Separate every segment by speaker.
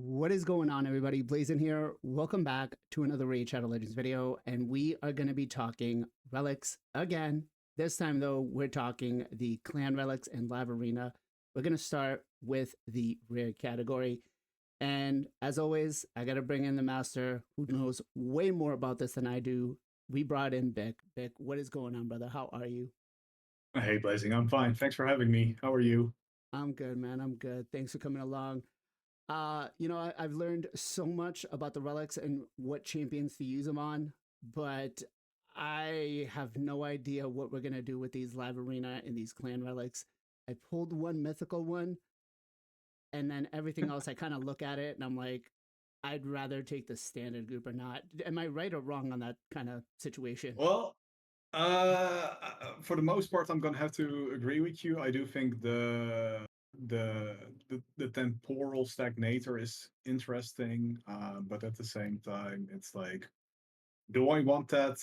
Speaker 1: What is going on, everybody? Blazing here. Welcome back to another Raid Shadow Legends video, and we are going to be talking relics again. This time, though, we're talking the clan relics and live arena. We're going to start with the rare category. And as always, I got to bring in the master who knows way more about this than I do. We brought in Bick. Bick, what is going on, brother? How are you?
Speaker 2: Hey, Blazing, I'm fine. Thanks for having me. How are you?
Speaker 1: I'm good, man. I'm good. Thanks for coming along. I've learned so much about the relics and what champions to use them on, but I have no idea what we're gonna do with these live arena and these clan relics. I pulled one mythical one, and then everything else I kind of look at it and I'm like, I'd rather take the standard group or not. Am I right or wrong on that kind of situation?
Speaker 2: Well, for the most part, I'm gonna have to agree with you. I do think the the temporal stagnator is interesting, but at the same time, it's like, do I want that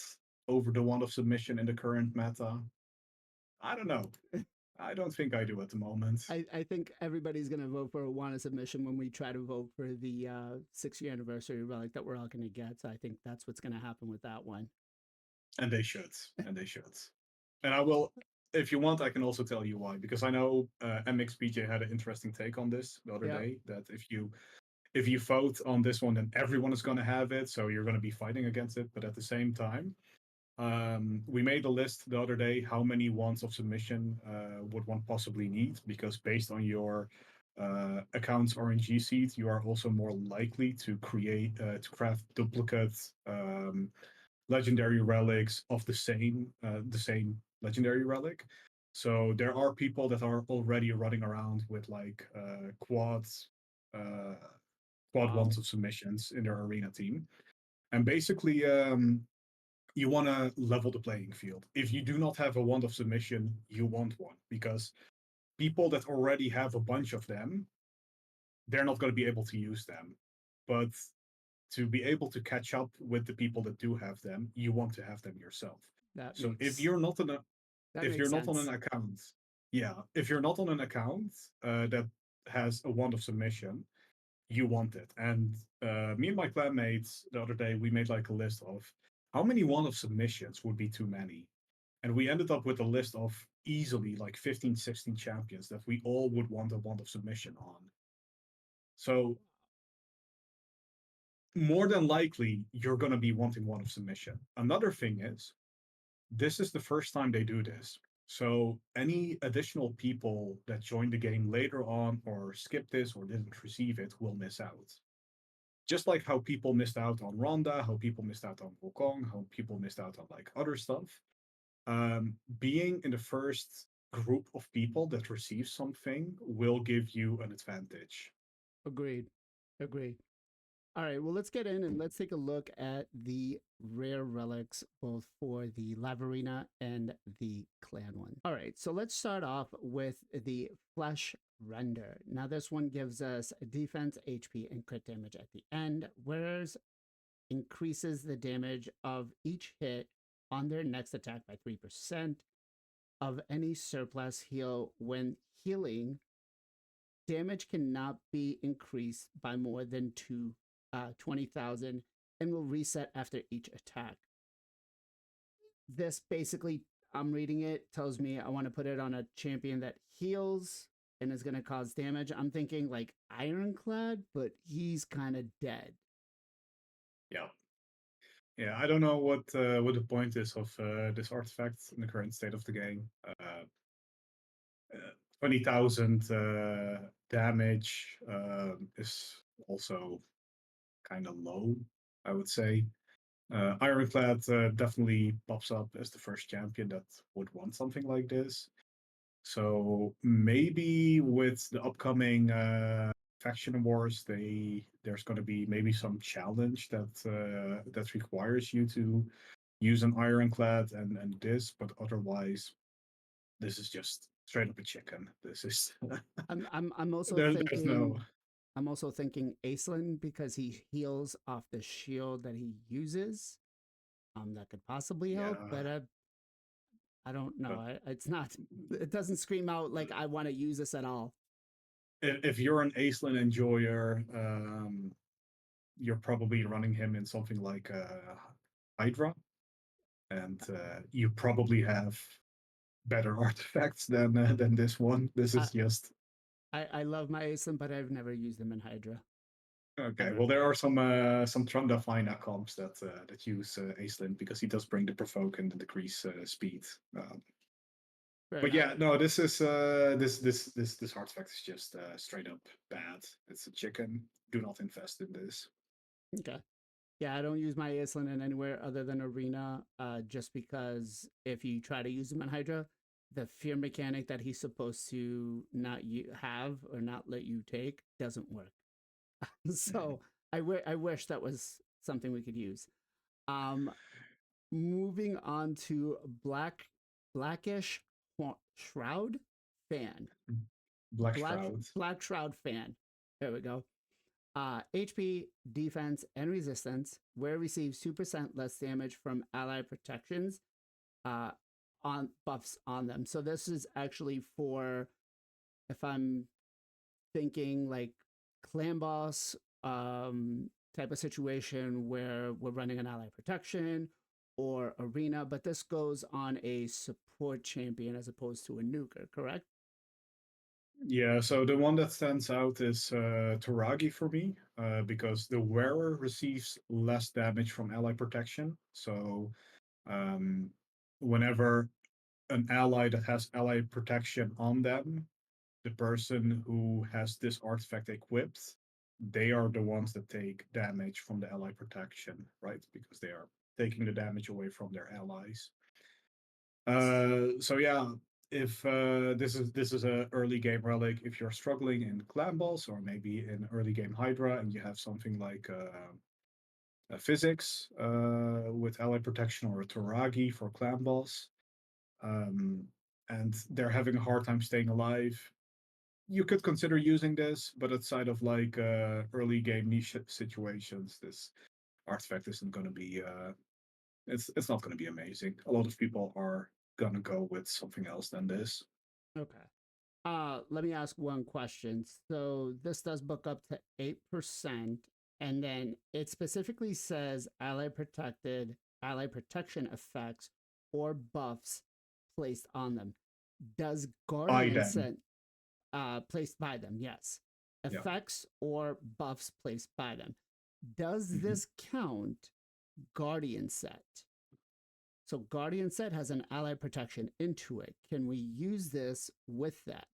Speaker 2: over the one of submission in the current meta? I don't know. I don't think I do at the moment.
Speaker 1: I think everybody's gonna vote for a Wanna submission when we try to vote for the 6 year anniversary relic that we're all gonna get. So I think that's what's gonna happen with that one.
Speaker 2: And they should. And they should. And I will, if you want, I can also tell you why. Because I know MXPJ had an interesting take on this the other
Speaker 1: Yeah.
Speaker 2: day. That if you vote on this one, then everyone is going to have it. So you're going to be fighting against it. But at the same time, we made a list the other day how many wands of submission would one possibly need. Because based on your account's RNG seed, you are also more likely to craft duplicate legendary relics of the same legendary relic. So there are people that are already running around with like uh, quad
Speaker 1: Wow.
Speaker 2: ones of submissions in their arena team, and basically you want to level the playing field. If you do not have a wand of submission, you want one because people that already have a bunch of them, they're not going to be able to use them. But to be able to catch up with the people that do have them, you want to have them yourself.
Speaker 1: That
Speaker 2: So
Speaker 1: makes that
Speaker 2: if
Speaker 1: makes
Speaker 2: you're not on an
Speaker 1: sense.
Speaker 2: account, yeah, if you're not on an account that has a wand of submission, you want it. And me and my clanmates the other day we made like a list of how many wand of submissions would be too many, and we ended up with a list of easily like 15, 16 champions that we all would want a wand of submission on. So more than likely you're going to be wanting one of submission. Another thing is, this is the first time they do this. So any additional people that join the game later on or skip this or didn't receive it will miss out. Just like how people missed out on Ronda, how people missed out on Wukong, how people missed out on like other stuff. Being in the first group of people that receive something will give you an advantage.
Speaker 1: Agreed. Agreed. All right, well, let's get in and let's take a look at the rare relics, both for the Live Arena and the Clan one. All right, so let's start off with the Flesh Render. Now, this one gives us defense, HP, and crit damage at the end, whereas increases the damage of each hit on their next attack by 3% of any surplus heal when healing. Damage cannot be increased by more than 20,000 and will reset after each attack. This basically, I'm reading it, tells me I want to put it on a champion that heals and is going to cause damage. I'm thinking like Ironclad, but he's kind of dead.
Speaker 2: Yeah. Yeah, I don't know what the point is of this artifact in the current state of the game. 20,000 damage is also kind of low, I would say. Ironclad definitely pops up as the first champion that would want something like this. So maybe with the upcoming faction wars, there's going to be maybe some challenge that requires you to use an ironclad and this, but otherwise, this is just straight up a chicken. This is
Speaker 1: I'm also
Speaker 2: there's
Speaker 1: thinking
Speaker 2: no.
Speaker 1: I'm also thinking Aislinn because he heals off the shield that he uses. That could possibly help,
Speaker 2: Yeah,
Speaker 1: but I don't know.
Speaker 2: but
Speaker 1: It's not. It doesn't scream out like I want to use this at all.
Speaker 2: if you're an Aislinn enjoyer, you're probably running him in something like Hydra, and you probably have better artifacts than this one. This
Speaker 1: I,
Speaker 2: is just
Speaker 1: I love my Aislinn, but I've never used them in Hydra.
Speaker 2: okay.
Speaker 1: Ever.
Speaker 2: Well, there are some Trundafina comps that use Aislinn because he does bring the provoke and the decrease speed.
Speaker 1: Fair
Speaker 2: But
Speaker 1: enough.
Speaker 2: yeah, no, this is this artifact is just straight up bad. It's a chicken. Do not invest in this.
Speaker 1: Okay. Yeah, I don't use my Aislinn in anywhere other than Arena, just because if you try to use him in Hydra, the fear mechanic that he's supposed to not have or not let you take doesn't work.
Speaker 2: Mhm.
Speaker 1: So I wish that was something we could use. Um, moving on to blackish shroud fan.
Speaker 2: Black Shroud.
Speaker 1: Black shroud fan. There we go. HP, defense, and resistance, where it receives 2% less damage from ally protections uh, on buffs on them. So this is actually for, if I'm thinking like clan boss type of situation where we're running an ally protection or arena, but this goes on a support champion as opposed to a nuker, correct?
Speaker 2: Yeah, so the one that stands out is Toragi for me, because the wearer receives less damage from ally protection. So um, whenever an ally that has ally protection on them, the person who has this artifact equipped, they are the ones that take damage from the ally protection, right? Because they are taking the damage away from their allies. So yeah, if this is a early game relic, if you're struggling in clan boss or maybe in early game Hydra and you have something like a physics with ally protection or a Toragi for clan boss, um, and they're having a hard time staying alive, you could consider using this, but outside of like early game niche situations, this artifact isn't going to be it's not going to be amazing. A lot of people are gonna go with something else than this.
Speaker 1: Okay. Let me ask one question. So this does book up to 8%, and then it specifically says ally protection effects or buffs placed on them. Does
Speaker 2: By
Speaker 1: Guardian
Speaker 2: then,
Speaker 1: set placed by them? Yes.
Speaker 2: yeah.
Speaker 1: Effects or buffs placed by them. Does
Speaker 2: Mhm.
Speaker 1: this count Guardian set? So Guardian set has an ally protection into it. Can we use this with that?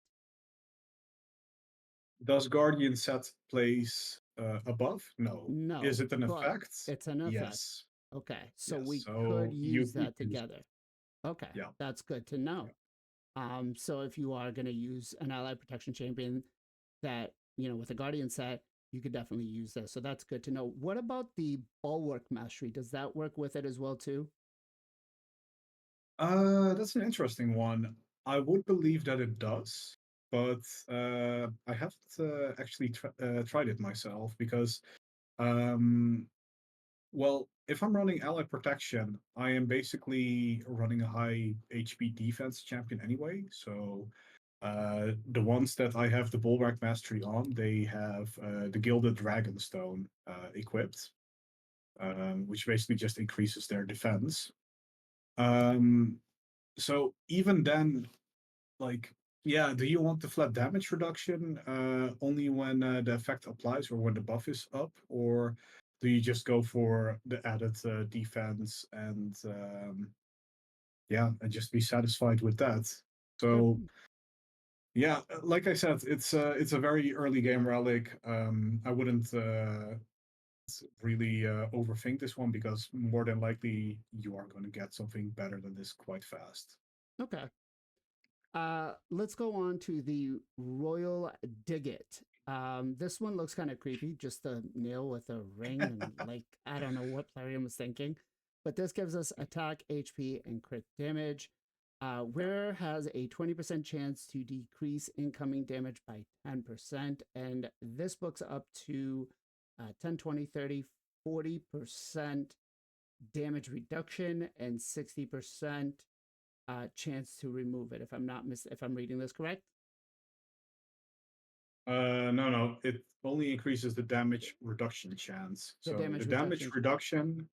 Speaker 2: Does Guardian set place above? No. Is
Speaker 1: No,
Speaker 2: it an
Speaker 1: but
Speaker 2: effect?
Speaker 1: it's an effect.
Speaker 2: Yes.
Speaker 1: Okay, so
Speaker 2: Yes.
Speaker 1: we could
Speaker 2: So you
Speaker 1: use
Speaker 2: could
Speaker 1: that
Speaker 2: use it.
Speaker 1: together. Okay,
Speaker 2: Yeah.
Speaker 1: that's good to know.
Speaker 2: Yeah.
Speaker 1: So if you are going to use an ally protection champion that, with a guardian set, you could definitely use this. So that's good to know. What about the bulwark mastery? Does that work with it as well too?
Speaker 2: That's an interesting one. I would believe that it does, but I haven't actually tried it myself because um, well, if I'm running ally protection, I am basically running a high HP defense champion anyway. So the ones that I have the Bulwark Mastery on, they have the Gilded Dragonstone equipped, which basically just increases their defense. Um, so even then, like, yeah, do you want the flat damage reduction only when the effect applies or when the buff is up, or do you just go for the added defense and yeah, and just be satisfied with that?
Speaker 1: Yep.
Speaker 2: So yeah, like I said, it's a very early game relic. I wouldn't really overthink this one because more than likely you are going to get something better than this quite fast.
Speaker 1: Okay. Let's go on to the Royal Digit. This one looks kind of creepy, just a nail with a ring, and like I don't know what Plarium was thinking. But this gives us attack, HP, and crit damage.
Speaker 2: Yeah.
Speaker 1: Wearer has a 20% chance to decrease incoming damage by 10%, and this books up to 10, 20, 30, 40% damage reduction and 60% chance to remove it. If I'm not if I'm reading this correct.
Speaker 2: No. It only increases the damage reduction chance.
Speaker 1: The
Speaker 2: So
Speaker 1: damage reduction.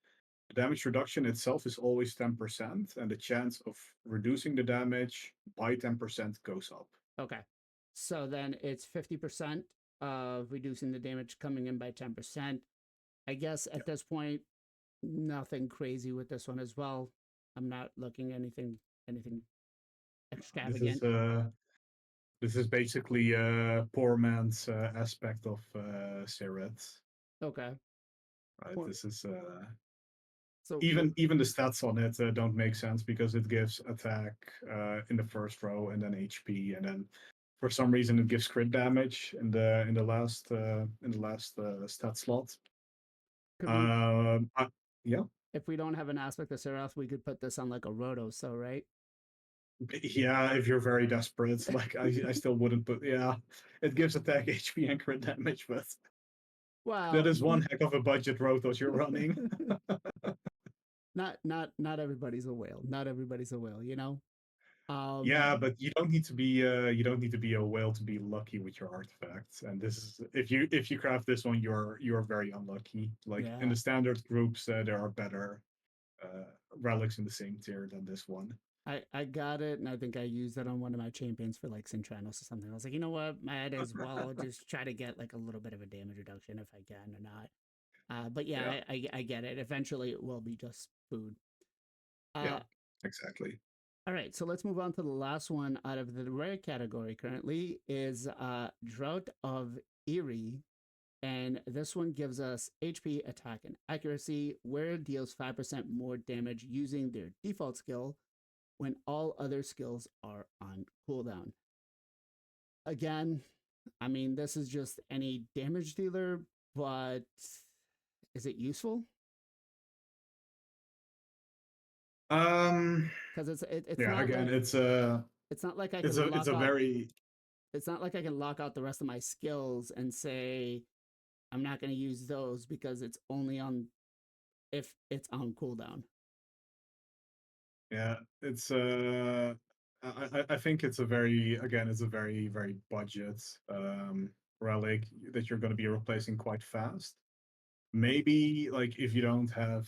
Speaker 2: the damage reduction itself is always 10%, and the chance of reducing the damage by 10% goes up.
Speaker 1: Okay. So then it's 50% of reducing the damage coming in by 10%. I guess
Speaker 2: Yeah.
Speaker 1: at this point, nothing crazy with this one as well. I'm not looking anything
Speaker 2: This is
Speaker 1: extravagant.
Speaker 2: this is basically poor man's aspect of Siret,
Speaker 1: Okay.
Speaker 2: right?
Speaker 1: Or-
Speaker 2: This is
Speaker 1: So
Speaker 2: even the stats on it don't make sense because it gives attack in the first row and then HP, and then for some reason it gives crit damage in the last stat slot.
Speaker 1: could we,
Speaker 2: Um, I, yeah,
Speaker 1: if we don't have an aspect of Seraph, we could put this on like a roto, so right?
Speaker 2: yeah. If you're very desperate, like I still wouldn't put. Yeah, it gives attack, HP, and crit damage, but that
Speaker 1: Well,
Speaker 2: is one heck of a budget rotos you're running.
Speaker 1: not everybody's a whale. Not everybody's a whale, you know?
Speaker 2: Yeah,
Speaker 1: Um,
Speaker 2: but you don't need to be a whale to be lucky with your artifacts. And this is if you craft this one, you're very unlucky. Like in
Speaker 1: yeah.
Speaker 2: the standard groups, there are better uh, relics in the same tier than this one.
Speaker 1: I got it, and I think I used it on one of my champions for like Centranos or something. I was like, you know what, might as well just try to get like a little bit of a damage reduction if I can or not. But
Speaker 2: Yeah,
Speaker 1: yeah, I get it. Eventually, it will be just food.
Speaker 2: yeah,
Speaker 1: Uh,
Speaker 2: exactly.
Speaker 1: all right, so let's move on to the last one out of the rare category. Currently is Drought of Eerie, and this one gives us HP, attack, and accuracy, where it deals 5% more damage using their default skill when all other skills are on cooldown. Again, I mean, this is just any damage dealer, but is it useful?
Speaker 2: Um,
Speaker 1: Because it's
Speaker 2: yeah.
Speaker 1: not
Speaker 2: Again,
Speaker 1: like it's not like I can
Speaker 2: it's
Speaker 1: lock
Speaker 2: a
Speaker 1: out.
Speaker 2: very
Speaker 1: It's not like I can lock out the rest of my skills and say I'm not going to use those because it's only on if it's on cooldown.
Speaker 2: yeah. It's I think it's a very budget relic that you're going to be replacing quite fast. Maybe like if you don't have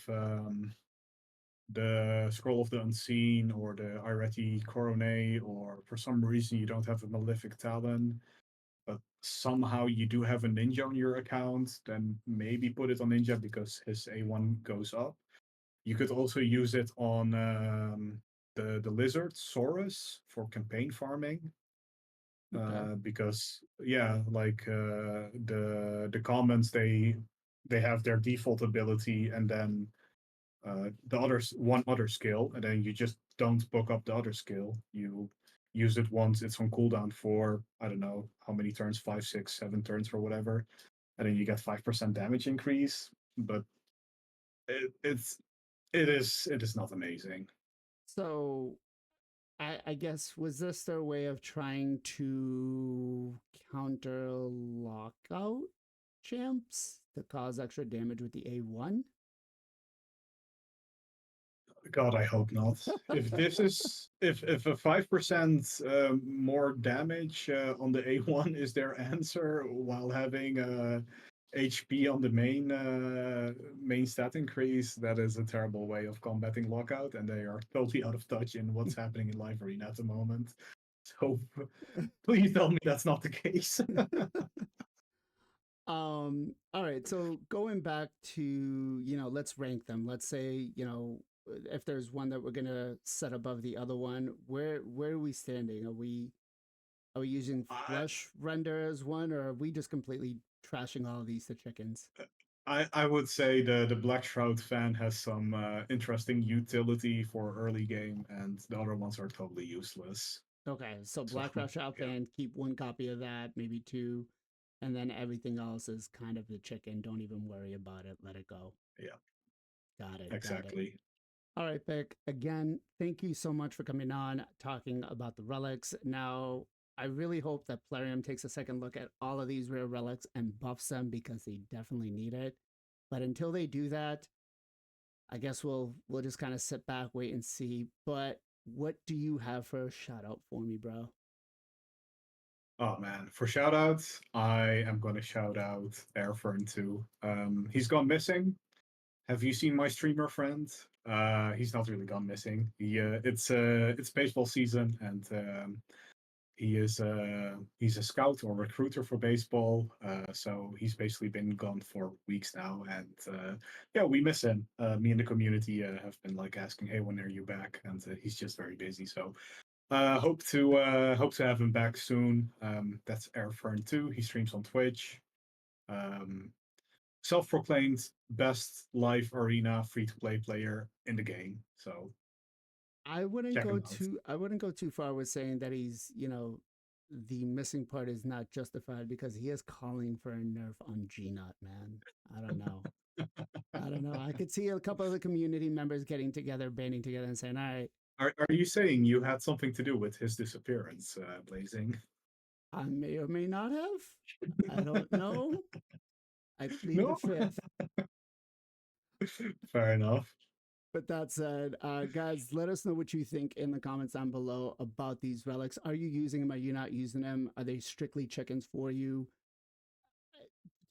Speaker 2: the Scroll of the Unseen or the Ireti Coronet, or for some reason you don't have a Malefic Talon, but somehow you do have a Ninja on your account, then maybe put it on Ninja because his A1 goes up. You could also use it on the Lizard Saurus for campaign farming.
Speaker 1: Okay.
Speaker 2: Because yeah, like the commons, they have their default ability, and then one other skill, and then you just don't book up the other skill. You use it once it's on cooldown for I don't know how many turns, 5, 6, 7 turns or whatever, and then you get 5% damage increase. But it, it's it is not amazing.
Speaker 1: So I guess was this their way of trying to counter lockout champs to cause extra damage with the A1?
Speaker 2: God, I hope not. If this is if a 5% more damage on the A1 is their answer while having HP on the main stat increase, that is a terrible way of combating lockout, and they are totally out of touch in what's happening in Live Arena at the moment. So please tell me that's not the case.
Speaker 1: All right, so going back to, let's rank them. Let's say, if there's one that we're gonna set above the other one, where are we standing? Are we using
Speaker 2: I,
Speaker 1: flesh render as one, or are we just completely trashing all of these to chickens?
Speaker 2: I would say the Black Shroud fan has some interesting utility for early game, and the other ones are totally useless.
Speaker 1: Okay, so
Speaker 2: So
Speaker 1: Black Rush
Speaker 2: yeah,
Speaker 1: Outfan, keep one copy of that, maybe two, and then everything else is kind of the chicken. Don't even worry about it. Let it go.
Speaker 2: yeah,
Speaker 1: Got it. Got it.
Speaker 2: exactly.
Speaker 1: All right, Vic. Again, thank you so much for coming on, talking about the relics. Now, I really hope that Plarium takes a second look at all of these rare relics and buffs them because they definitely need it. But until they do that, I guess we'll just kind of sit back, wait and see. But what do you have for a shout out for me, bro?
Speaker 2: Oh man, for shout outs, I am going to shout out Airfern too. He's gone missing. Have you seen my streamer friend? He's not really gone missing. It's baseball season, and he's a scout or recruiter for baseball. So he's basically been gone for weeks now, and yeah, we miss him. Me and the community have been like asking, "Hey, when are you back?" And he's just very busy. So hope to have him back soon. That's Airfern too. He streams on Twitch. Um, Self-proclaimed best live arena free-to-play player in the game. So check him out.
Speaker 1: I wouldn't go too far with saying that he's, the missing part is not justified because he is calling for a nerf on GNOT, man. I don't know. I don't know. I could see a couple of the community members getting together, banding together, and saying, "All right,
Speaker 2: Are you saying you had something to do with his disappearance, Blazing?
Speaker 1: I may or may not have. I don't know. I plead the
Speaker 2: No?
Speaker 1: fifth."
Speaker 2: Fair enough.
Speaker 1: But that said, guys, let us know what you think in the comments down below about these relics. Are you using them? Are you not using them? Are they strictly chickens for you?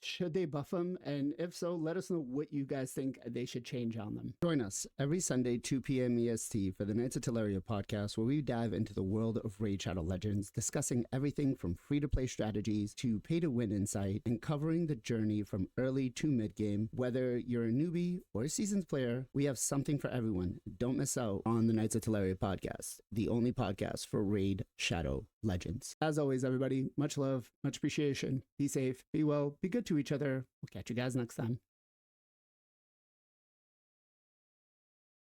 Speaker 1: Should they buff them? And if so, let us know what you guys think they should change on them. Join us every Sunday, 2 p.m. EST for the Knights of Teleria podcast, where we dive into the world of Raid Shadow Legends, discussing everything from free-to-play strategies to pay-to-win insight, and covering the journey from early to mid-game. Whether you're a newbie or a seasoned player, we have something for everyone. Don't miss out on the Knights of Teleria podcast, the only podcast for Raid Shadow Legends. As always, everybody, much love, much appreciation. Be safe, be well, be good to each other. We'll catch you guys next time.